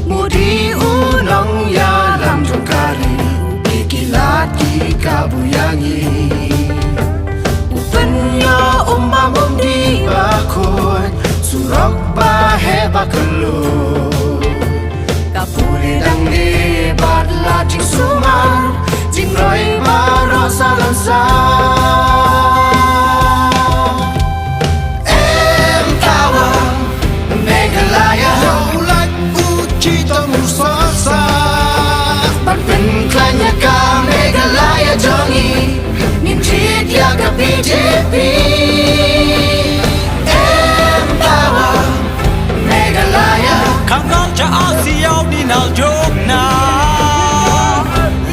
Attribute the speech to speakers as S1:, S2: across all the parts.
S1: Mudi unong ya lam jongkari Bikilat di kabuyangi Upenya umam di bakun Surok bahe bakelun Kapuli dang ni badla jing sumar Jing roi baro salansa Meghalaya Jongi Ninjit Yaga BJP Empower Meghalaya
S2: Kangal cha Asiyaw Ninal Jokna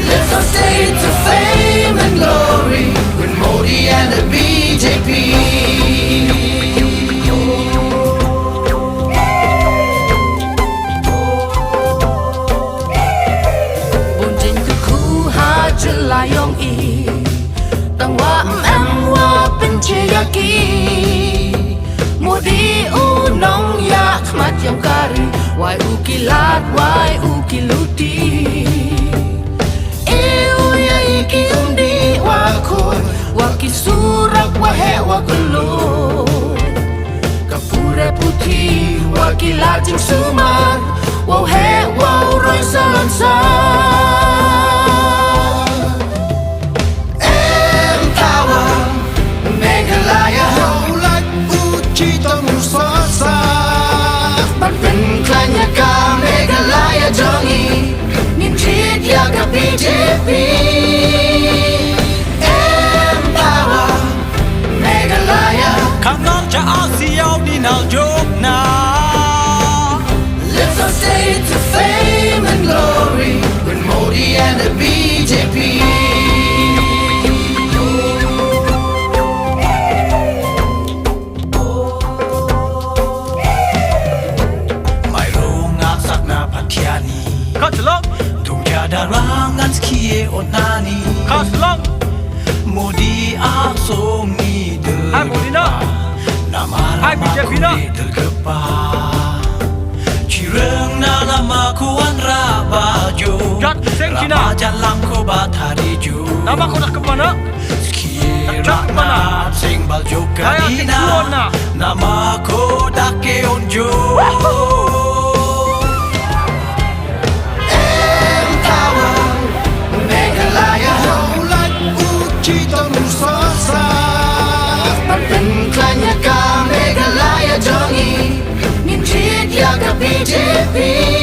S1: Lift our state to fame and glory With Modi and the BJP Layong i Tangwa wa pencheyaki Mudi unong yak mat yang kari Wai ukilat wai ukiluti Uya iki undi wakon Waki surak wahe wakulun Kapure putih wakilat jing sumar Wow he wow roy salansa Meghalaya Jongi Ninjit Yaga BJP Empower Meghalaya
S2: Kangal cha Asiyaw Ninal Jokna
S1: Lift our state to fame and glory With Modi and the BJP
S2: Kaslong
S1: Tiada rangan skie onani
S2: Kaslong
S1: Modi aksong ni
S2: Hai Modi na Hai BJP na
S1: tergepa Cireng na lama kuan rabajo
S2: Jat seng Cina
S1: jalan ko batarijo
S2: Nama ko nak kemana?
S1: Skie
S2: Jat mana?
S1: sing baljo
S2: Saya
S1: kanina
S2: na
S1: Nama ko dake onjo Meghalaya Jongi Ninjit Yaga BJP